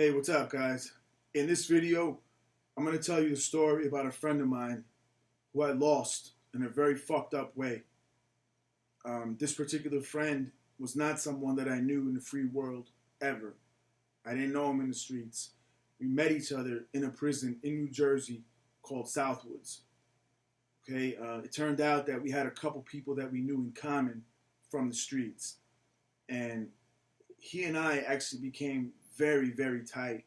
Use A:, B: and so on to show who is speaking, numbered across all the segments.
A: Hey, what's up, guys? In this video, I'm going to tell you the story about a friend of mine who I lost in a very fucked up way. This particular friend was not someone that I knew in the free world ever. I didn't know him in the streets. We met each other in a prison in New Jersey called Southwoods. Okay, it turned out that we had a couple people that we knew in common from the streets, and he and I actually became very, very tight,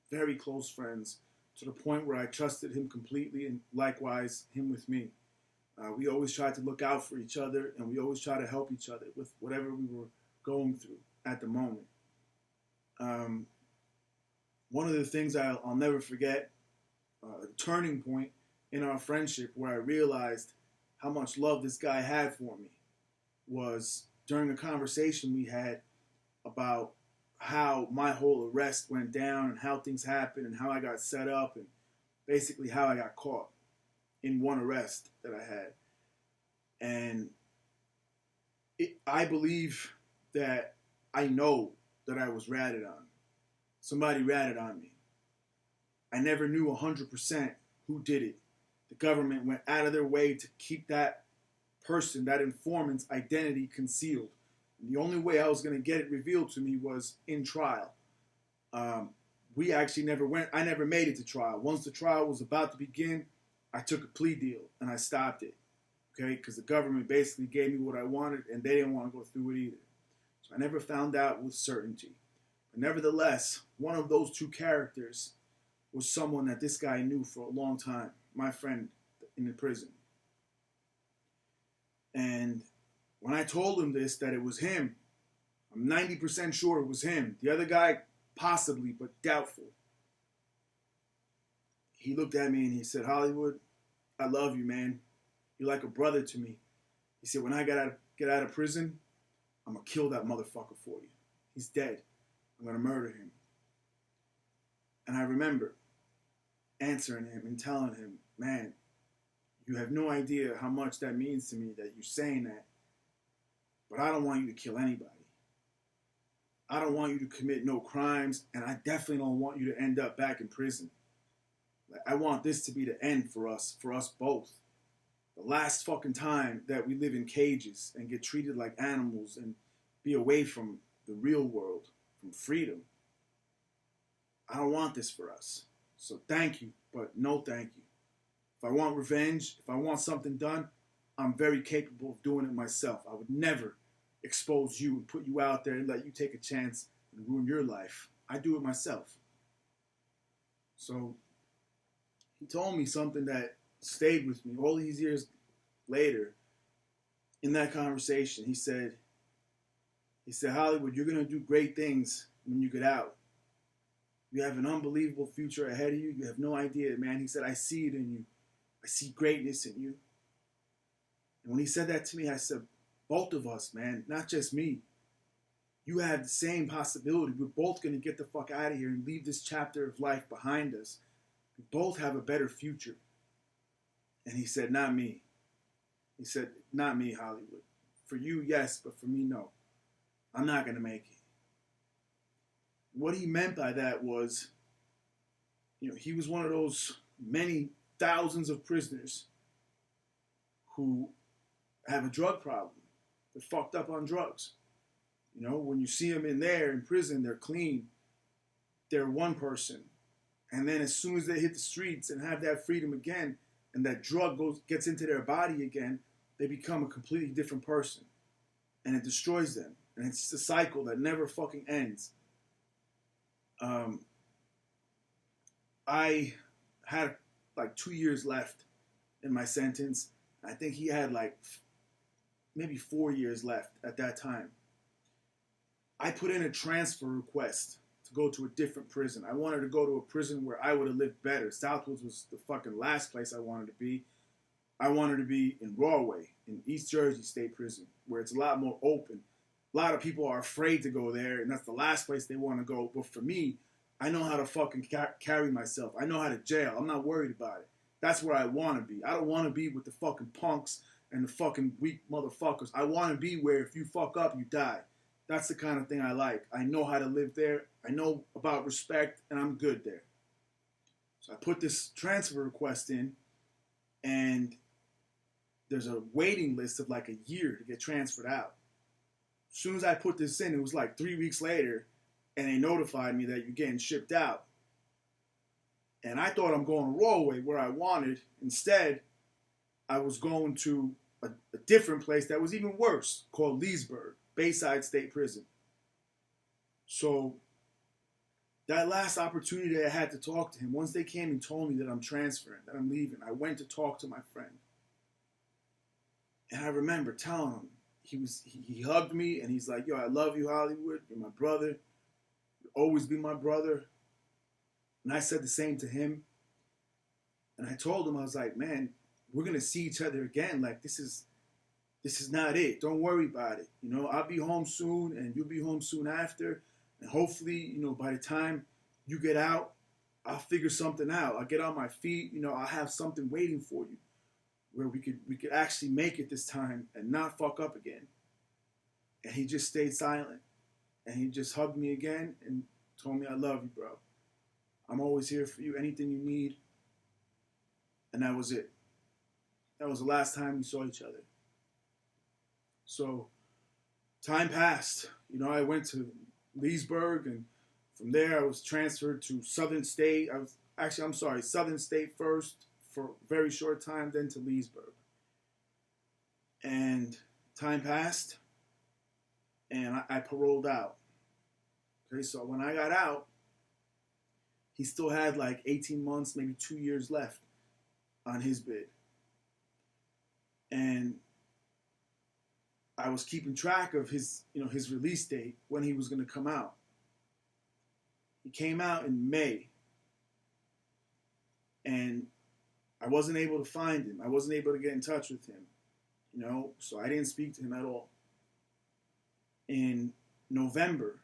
A: very close friends, to the point where I trusted him completely, and likewise him with me. We always tried to look out for each other, and we always tried to help each other with whatever we were going through at the moment. One of the things I'll never forget, a turning point in our friendship where I realized how much love this guy had for me, was during a conversation we had about how my whole arrest went down and how things happened and how I got set up and basically how I got caught in one arrest that I had. And I believe that I know that I was ratted on. Somebody ratted on me. I never knew 100% who did it. The government went out of their way to keep that person, that informant's identity concealed. The only way I was going to get it revealed to me was in trial. We actually never went, I never made it to trial. Once the trial was about to begin, I took a plea deal and I stopped it. Okay, because the government basically gave me what I wanted and they didn't want to go through it either. So I never found out with certainty. But nevertheless, one of those two characters was someone that this guy knew for a long time, my friend in the prison. And when I told him this, that it was him, I'm 90% sure it was him. The other guy, possibly, but doubtful. He looked at me and he said, "Hollywood, I love you, man. You're like a brother to me." He said, "When I get out of prison, I'm going to kill that motherfucker for you. He's dead. I'm going to murder him." And I remember answering him and telling him, "Man, you have no idea how much that means to me that you're saying that. But I don't want you to kill anybody. I don't want you to commit no crimes, and I definitely don't want you to end up back in prison. Like, I want this to be the end for us both. The last fucking time that we live in cages and get treated like animals and be away from the real world, from freedom. I don't want this for us. So thank you, but no thank you. If I want revenge, if I want something done, I'm very capable of doing it myself. I would never expose you and put you out there and let you take a chance and ruin your life. I do it myself." So he told me something that stayed with me all these years later. In that conversation, he said, "Hollywood, you're going to do great things when you get out. You have an unbelievable future ahead of you. You have no idea, man." He said, "I see it in you. I see greatness in you." And when he said that to me, I said, both of us, man, not just me. You have the same possibility. We're both going to get the fuck out of here and leave this chapter of life behind us. We both have a better future. And he said, "Not me." He said, "Not me, Hollywood. For you, yes, but for me, no. I'm not going to make it." What he meant by that was, he was one of those many thousands of prisoners who have a drug problem. They're fucked up on drugs. When you see them in there in prison, they're clean. They're one person. And then as soon as they hit the streets and have that freedom again, and that drug gets into their body again, they become a completely different person. And it destroys them. And it's a cycle that never fucking ends. I had like 2 years left in my sentence. I think he had like maybe 4 years left at that time. I put in a transfer request to go to a different prison. I wanted to go to a prison where I would have lived better. Southwoods was the fucking last place I wanted to be. I wanted to be in Rahway, in East Jersey State Prison, where it's a lot more open. A lot of people are afraid to go there, and that's the last place they want to go. But for me, I know how to fucking carry myself. I know how to jail. I'm not worried about it. That's where I want to be. I don't want to be with the fucking punks and the fucking weak motherfuckers. I want to be where if you fuck up, you die. That's the kind of thing I like. I know how to live there. I know about respect, and I'm good there. So I put this transfer request in, and there's a waiting list of like a year to get transferred out. As soon as I put this in, it was like 3 weeks later, and they notified me that you're getting shipped out. And I thought I'm going to Rollway where I wanted. Instead, I was going to a different place that was even worse, called Leesburg, Bayside State Prison. So that last opportunity I had to talk to him, once they came and told me that I'm transferring, that I'm leaving, I went to talk to my friend. And I remember telling him, he hugged me and he's like, yo, I love you, Hollywood. You're my brother. You'll always be my brother. And I said the same to him. And I told him, I was like, man, we're going to see each other again. Like, this is not it. Don't worry about it. You know, I'll be home soon and you'll be home soon after. And hopefully, you know, by the time you get out, I'll figure something out. I'll get on my feet. You know, I'll have something waiting for you where we could actually make it this time and not fuck up again. And he just stayed silent. And he just hugged me again and told me, I love you, bro. I'm always here for you, anything you need. And that was it. That was the last time we saw each other. So time passed. You know, I went to Leesburg, and from there I was transferred to Southern State. Southern State first for a very short time, then to Leesburg. And time passed, and I paroled out. Okay, so when I got out, he still had like 18 months, maybe 2 years left on his bid. And I was keeping track of his release date, when he was going to come out. He came out in May. And I wasn't able to find him. I wasn't able to get in touch with him. You know, so I didn't speak to him at all. In November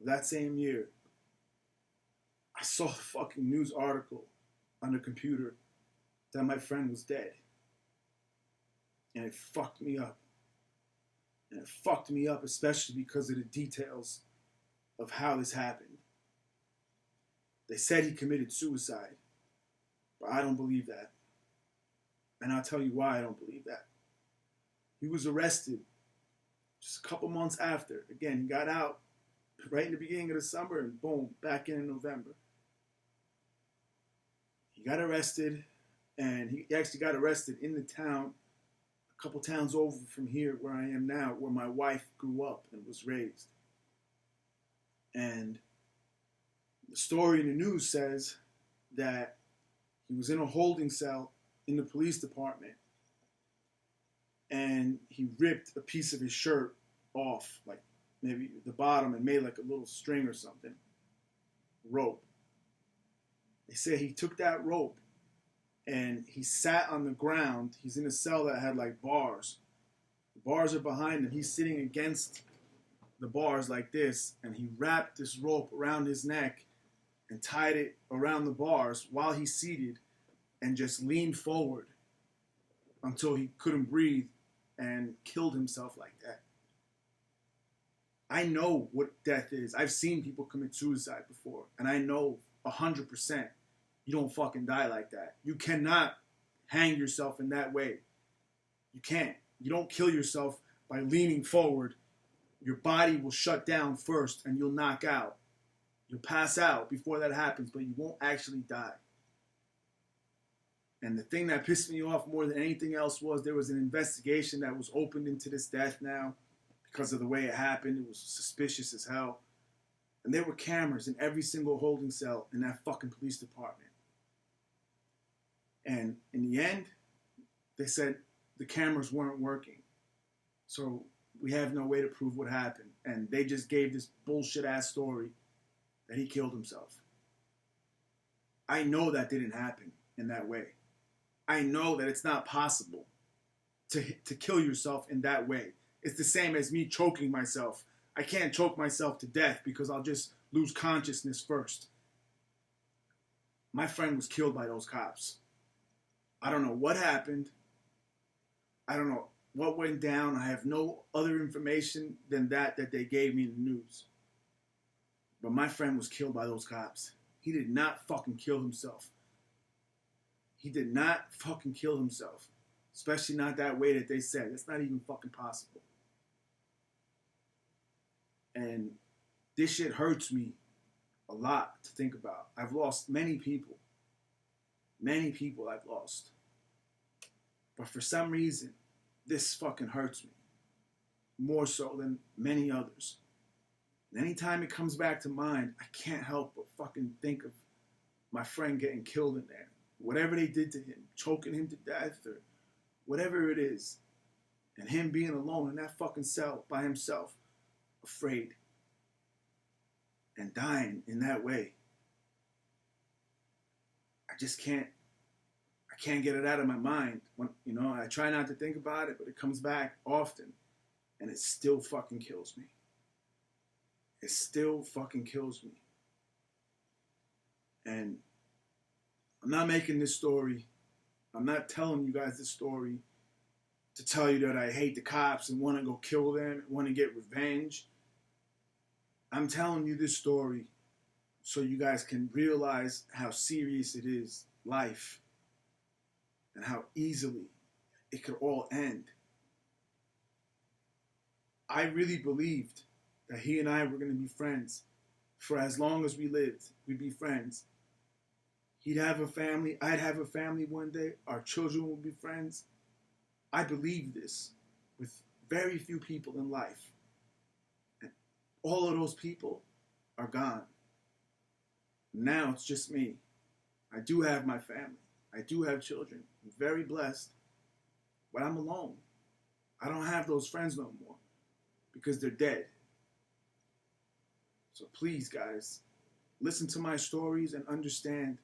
A: of that same year, I saw the fucking news article on the computer that my friend was dead. And it fucked me up. And it fucked me up especially because of the details of how this happened. They said he committed suicide, but I don't believe that. And I'll tell you why I don't believe that. He was arrested just a couple months after. Again, he got out right in the beginning of the summer and boom, back in November. He got arrested, and he actually got arrested in the town, a couple towns over from here where I am now, where my wife grew up and was raised. And the story in the news says that he was in a holding cell in the police department, and he ripped a piece of his shirt off, like maybe the bottom, and made like a little string or something, rope. They say he took that rope and he sat on the ground. He's in a cell that had like bars. The bars are behind him. He's sitting against the bars like this, and he wrapped this rope around his neck and tied it around the bars while he's seated and just leaned forward until he couldn't breathe and killed himself like that. I know what death is. I've seen people commit suicide before, and I know 100% you don't fucking die like that. You cannot hang yourself in that way. You can't. You don't kill yourself by leaning forward. Your body will shut down first and you'll knock out. You'll pass out before that happens, but you won't actually die. And the thing that pissed me off more than anything else was there was an investigation that was opened into this death now because of the way it happened. It was suspicious as hell. And there were cameras in every single holding cell in that fucking police department. And in the end, they said the cameras weren't working. So we have no way to prove what happened. And they just gave this bullshit ass story that he killed himself. I know that didn't happen in that way. I know that it's not possible to kill yourself in that way. It's the same as me choking myself. I can't choke myself to death because I'll just lose consciousness first. My friend was killed by those cops. I don't know what happened. I don't know what went down. I have no other information than that they gave me in the news. But my friend was killed by those cops. He did not fucking kill himself. He did not fucking kill himself. Especially not that way that they said. It's not even fucking possible. And this shit hurts me a lot to think about. I've lost many people. Many people I've lost. But for some reason, this fucking hurts me. More so than many others. And anytime it comes back to mind, I can't help but fucking think of my friend getting killed in there. Whatever they did to him, choking him to death or whatever it is. And him being alone in that fucking cell by himself, afraid. And dying in that way. I can't get it out of my mind. When, I try not to think about it, but it comes back often. And it still fucking kills me. It still fucking kills me. And I'm not making this story. I'm not telling you guys this story to tell you that I hate the cops and want to go kill them and want to get revenge. I'm telling you this story so you guys can realize how serious it is, life, and how easily it could all end. I really believed that he and I were going to be friends. For as long as we lived, we'd be friends. He'd have a family, I'd have a family one day, our children would be friends. I believed this with very few people in life. And all of those people are gone. Now it's just me. I do have my family. I do have children. I'm very blessed. But I'm alone. I don't have those friends no more because they're dead. So please, guys, listen to my stories and understand.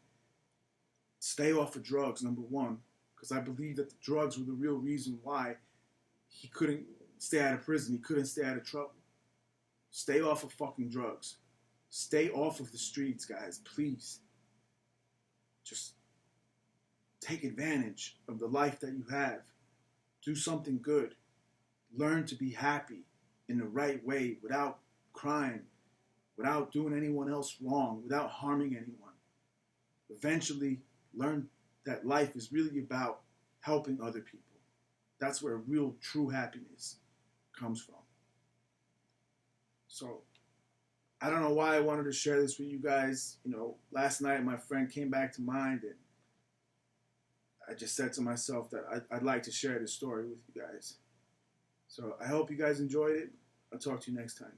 A: Stay off of drugs, number one, because I believe that the drugs were the real reason why he couldn't stay out of prison. He couldn't stay out of trouble. Stay off of fucking drugs. Stay off of the streets, guys, please. Just take advantage of the life that you have. Do something good. Learn to be happy in the right way without crime, without doing anyone else wrong, without harming anyone. Eventually, learn that life is really about helping other people. That's where real, true happiness comes from. So, I don't know why I wanted to share this with you guys. Last night my friend came back to mind and I just said to myself that I'd like to share this story with you guys. So, I hope you guys enjoyed it. I'll talk to you next time.